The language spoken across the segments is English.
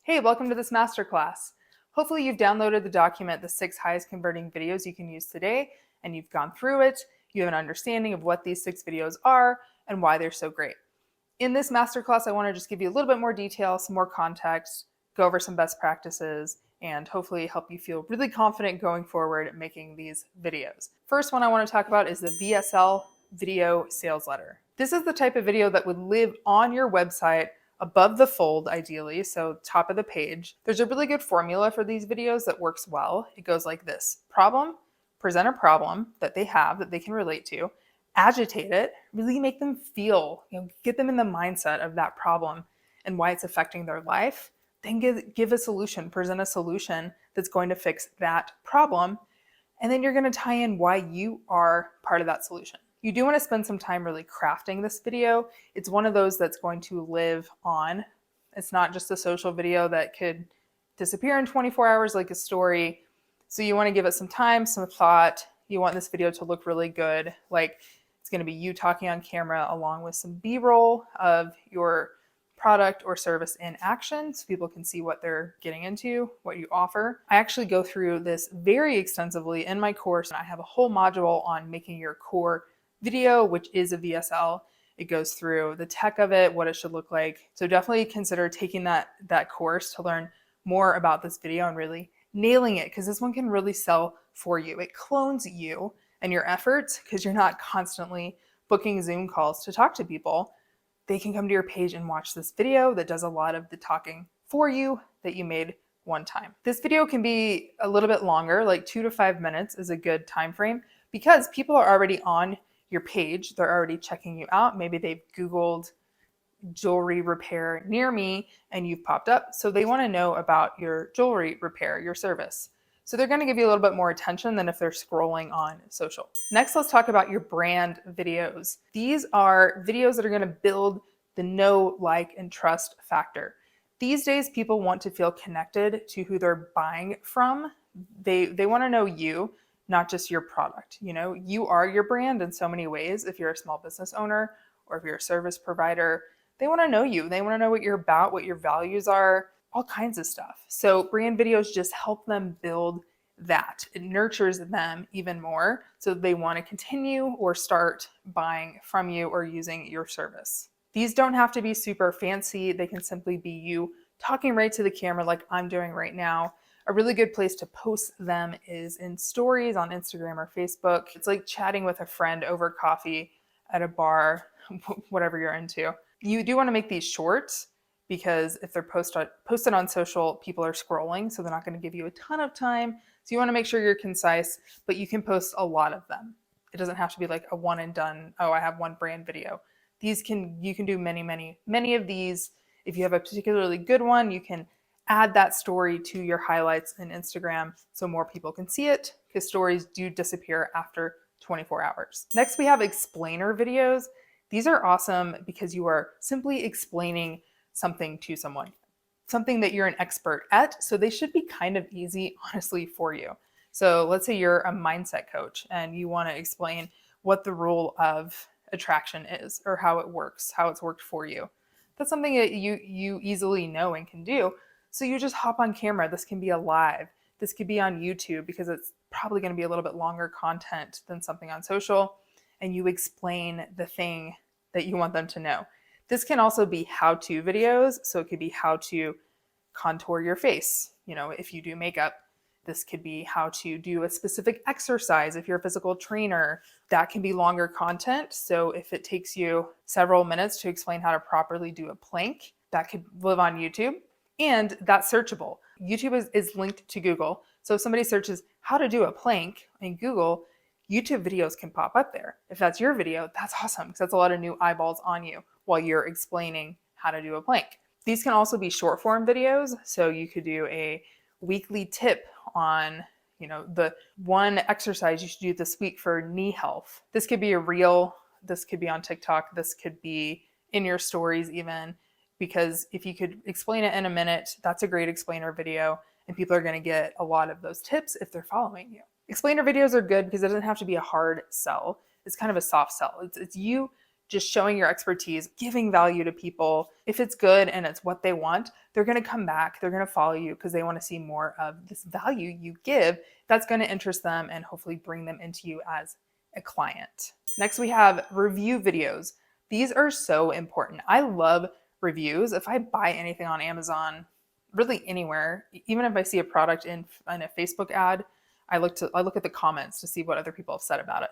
Hey, welcome to this masterclass. Hopefully you've downloaded the document, The 6 Highest Converting Videos You Can Use Today, and you've gone through it. You have an understanding of what these 6 videos are and why they're so great. In this masterclass, I want to just give you a little bit more detail, some more context, go over some best practices, and hopefully help you feel really confident going forward making these videos. First one I want to talk about is the VSL video sales letter. This is the type of video that would live on your website above the fold, ideally, so top of the page. There's a really good formula for these videos that works well. It goes like this: problem, present a problem that they have that they can relate to, agitate it, really make them feel, get them in the mindset of that problem and why it's affecting their life. Then give a solution, present a solution that's going to fix that problem. And then you're going to tie in why you are part of that solution. You do want to spend some time really crafting this video. It's one of those that's going to live on. It's not just a social video that could disappear in 24 hours like a story. So you want to give it some time, some thought. You want this video to look really good. Like it's going to be you talking on camera along with some B-roll of your product or service in action so people can see what they're getting into, what you offer. I actually go through this very extensively in my course, and I have a whole module on making your core video, which is a VSL. It goes through the tech of it, what it should look like. So definitely consider taking that course to learn more about this video and really nailing it, because this one can really sell for you. It clones you and your efforts because you're not constantly booking Zoom calls to talk to people. They can come to your page and watch this video that does a lot of the talking for you that you made one time. This video can be a little bit longer, like 2 to 5 minutes is a good time frame, because people are already on your page. They're already checking you out. Maybe they've Googled jewelry repair near me and you've popped up. So they want to know about your jewelry repair, your service. So they're going to give you a little bit more attention than if they're scrolling on social. Next, let's talk about your brand videos. These are videos that are going to build the know, like, and trust factor. These days, people want to feel connected to who they're buying from. They want to know you, not just your product. You are your brand in so many ways. If you're a small business owner or if you're a service provider, they want to know you. They want to know what you're about, what your values are, all kinds of stuff. So brand videos just help them build that. It nurtures them even more so they want to continue or start buying from you or using your service. These don't have to be super fancy. They can simply be you talking right to the camera like I'm doing right now. A really good place to post them is in stories on Instagram or Facebook. It's like chatting with a friend over coffee at a bar, whatever you're into. You do want to make these short, because if they're posted on social, people are scrolling, so they're not going to give you a ton of time. So you want to make sure you're concise, but you can post a lot of them. It doesn't have to be like a one and done, oh, I have one brand video. You can do many of these. If you have a particularly good one, you can add that story to your highlights in Instagram so more people can see it, because stories do disappear after 24 hours. Next, we have explainer videos. These are awesome because you are simply explaining something to someone, something that you're an expert at. So they should be kind of easy, honestly, for you. So let's say you're a mindset coach and you want to explain what the rule of attraction is or how it works, how it's worked for you. That's something that you easily know and can do. So you just hop on camera. This can be a live. This could be on YouTube because it's probably going to be a little bit longer content than something on social. And you explain the thing that you want them to know. This can also be how-to videos. So it could be how to contour your face. If you do makeup, this could be how to do a specific exercise. If you're a physical trainer, that can be longer content. So if it takes you several minutes to explain how to properly do a plank, that could live on YouTube. And that's searchable. YouTube is linked to Google. So if somebody searches how to do a plank in Google, YouTube videos can pop up there. If that's your video, that's awesome, because that's a lot of new eyeballs on you while you're explaining how to do a plank. These can also be short form videos. So you could do a weekly tip on, the one exercise you should do this week for knee health. This could be a reel. This could be on TikTok. This could be in your stories even, because if you could explain it in a minute, that's a great explainer video, and people are going to get a lot of those tips if they're following you. Explainer videos are good because it doesn't have to be a hard sell. It's kind of a soft sell. It's you just showing your expertise, giving value to people. If it's good and it's what they want, they're going to come back. They're going to follow you because they want to see more of this value you give. That's going to interest them and hopefully bring them into you as a client. Next, we have review videos. These are so important. I love reviews. If I buy anything on Amazon, really anywhere, even if I see a product in a Facebook ad, I look at the comments to see what other people have said about it.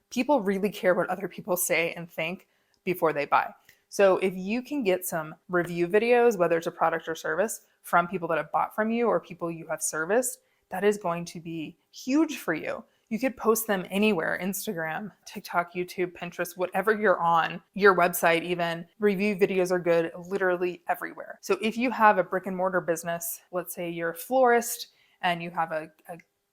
People really care what other people say and think before they buy. So if you can get some review videos, whether it's a product or service, from people that have bought from you or people you have serviced, that is going to be huge for you. You could post them anywhere, Instagram, TikTok, YouTube, Pinterest, whatever you're on, your website even. Review videos are good literally everywhere. So if you have a brick and mortar business, let's say you're a florist and you have a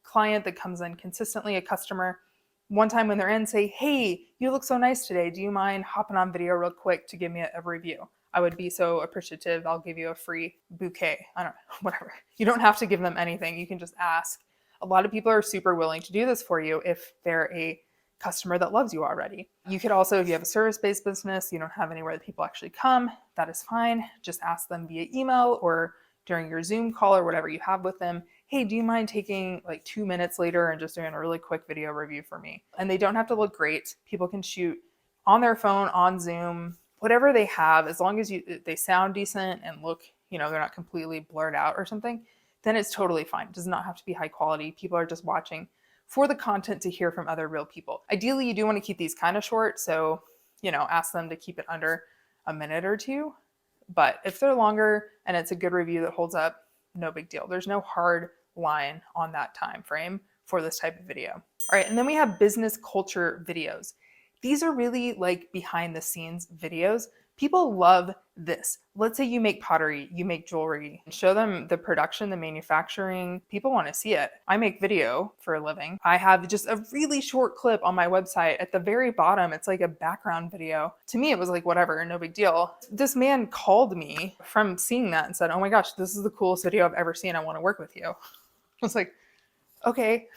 client that comes in consistently, a customer, one time when they're in, say, hey, you look so nice today. Do you mind hopping on video real quick to give me a review? I would be so appreciative. I'll give you a free bouquet. I don't know, whatever. You don't have to give them anything. You can just ask. A lot of people are super willing to do this for you if they're a customer that loves you already. You could also, if you have a service-based business, you don't have anywhere that people actually come, that is fine. Just ask them via email or during your Zoom call or whatever you have with them. Hey, do you mind taking like 2 minutes later and just doing a really quick video review for me? And they don't have to look great. People can shoot on their phone, on Zoom, whatever they have, as long as they sound decent and look, they're not completely blurred out or something, then it's totally fine. It does not have to be high quality. People are just watching for the content to hear from other real people. Ideally, you do want to keep these kind of short. So, ask them to keep it under a minute or two. But if they're longer and it's a good review that holds up, no big deal. There's no hard line on that time frame for this type of video. All right, and then we have business culture videos. These are really like behind the scenes videos. People love this. Let's say you make pottery, you make jewelry, show them the production, the manufacturing. People want to see it. I make video for a living. I have just a really short clip on my website. At the very bottom, it's like a background video. To me, it was like, whatever, no big deal. This man called me from seeing that and said, oh my gosh, this is the coolest video I've ever seen. I want to work with you. I was like, okay.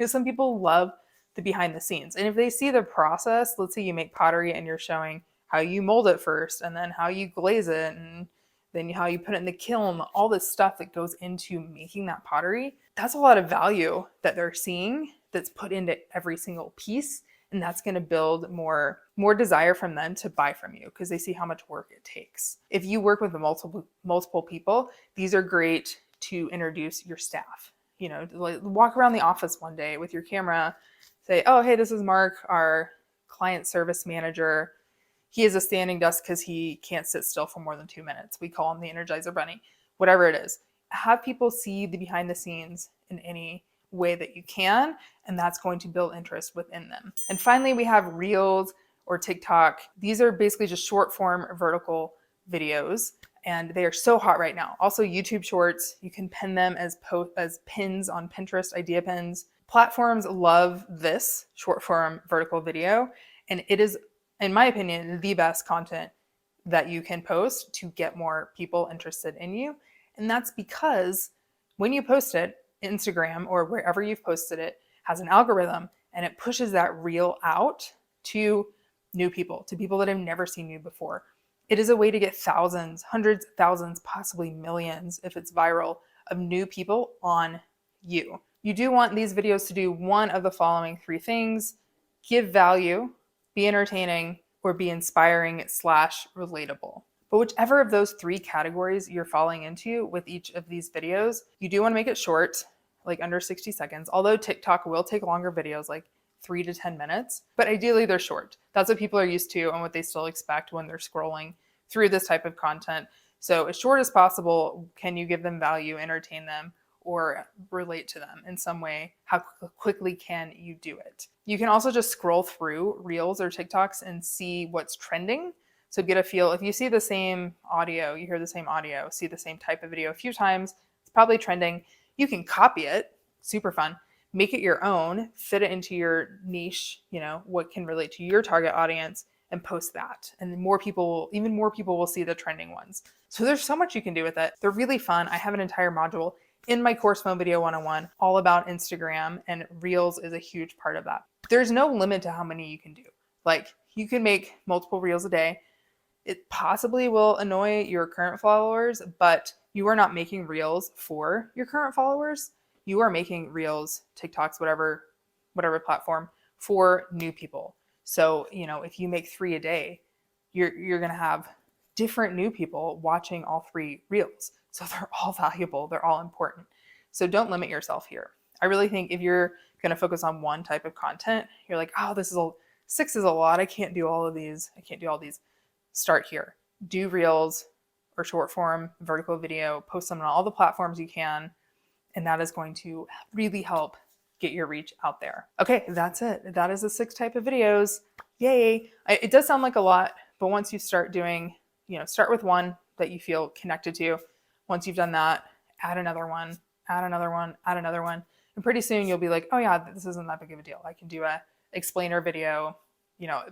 Some people love the behind the scenes. And if they see the process, let's say you make pottery and you're showing how you mold it first and then how you glaze it and then how you put it in the kiln, all this stuff that goes into making that pottery, that's a lot of value that they're seeing that's put into every single piece. And that's going to build more desire from them to buy from you because they see how much work it takes. If you work with multiple people, these are great to introduce your staff. Like walk around the office one day with your camera, say, oh, hey, this is Mark, our client service manager. He has a standing desk because he can't sit still for more than 2 minutes. We call him the Energizer Bunny, whatever it is. Have people see the behind the scenes in any way that you can, and that's going to build interest within them. And finally, we have Reels or TikTok. These are basically just short form vertical videos, and they are so hot right now. Also, YouTube Shorts, you can pin them as pins on Pinterest, idea pins. Platforms love this short form vertical video, and it is, in my opinion, the best content that you can post to get more people interested in you. And that's because when you post it, Instagram or wherever you've posted it has an algorithm and it pushes that reel out to new people, to people that have never seen you before. It is a way to get thousands, hundreds, thousands, possibly millions, if it's viral, of new people on you. You do want these videos to do one of the following 3 things: give value, be entertaining, or be inspiring / relatable. But whichever of those 3 categories you're falling into with each of these videos, you do want to make it short, like under 60 seconds, although TikTok will take longer videos, like 3 to 10 minutes, but ideally they're short. That's what people are used to and what they still expect when they're scrolling through this type of content. So as short as possible, can you give them value, entertain them, or relate to them in some way? How quickly can you do it? You can also just scroll through Reels or TikToks and see what's trending. So get a feel. If you see the same audio, you hear the same audio, see the same type of video a few times, it's probably trending. You can copy it, super fun. Make it your own, fit it into your niche, what can relate to your target audience, and post that. And even more people will see the trending ones. So there's so much you can do with it. They're really fun. I have an entire module in my course Phone Video 101 all about Instagram, and Reels is a huge part of that. There's no limit to how many you can do. Like, you can make multiple reels a day. It possibly will annoy your current followers, but you are not making reels for your current followers. You are making reels, TikToks, whatever platform, for new people. So, if you make 3 a day, you're going to have different new people watching all 3 reels. So they're all valuable, they're all important. So don't limit yourself here. I really think if you're going to focus on one type of content, you're like, oh, 6 is a lot. I can't do all of these. I can't do all these. Start here. Do reels or short form vertical video, post them on all the platforms you can, and that is going to really help get your reach out there. Okay, that's it. That is the 6 type of videos. Yay. It does sound like a lot, but once you start doing, start with one that you feel connected to. Once you've done that, add another one, add another one, add another one. And pretty soon you'll be like, oh yeah, this isn't that big of a deal. I can do a explainer video.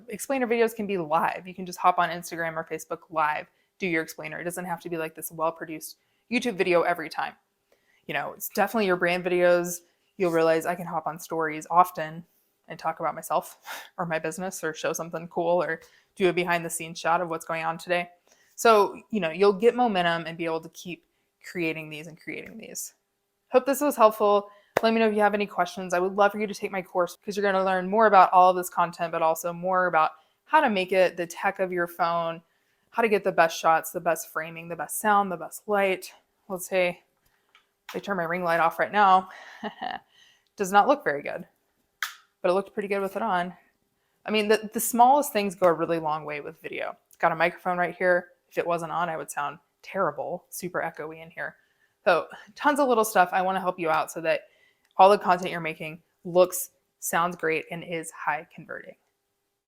Explainer videos can be live. You can just hop on Instagram or Facebook live, do your explainer. It doesn't have to be like this well-produced YouTube video every time. It's definitely your brand videos. You'll realize I can hop on stories often and talk about myself or my business or show something cool or do a behind the scenes shot of what's going on today. So, you'll get momentum and be able to keep creating these and creating these. Hope this was helpful. Let me know if you have any questions. I would love for you to take my course because you're going to learn more about all of this content, but also more about how to make it, the tech of your phone, how to get the best shots, the best framing, the best sound, the best light. Let's say if I turn my ring light off right now, does not look very good, but it looked pretty good with it on. I mean, the smallest things go a really long way with video. It's got a microphone right here. If it wasn't on, I would sound terrible, super echoey in here. So tons of little stuff. I want to help you out so that all the content you're making sounds great, and is high converting.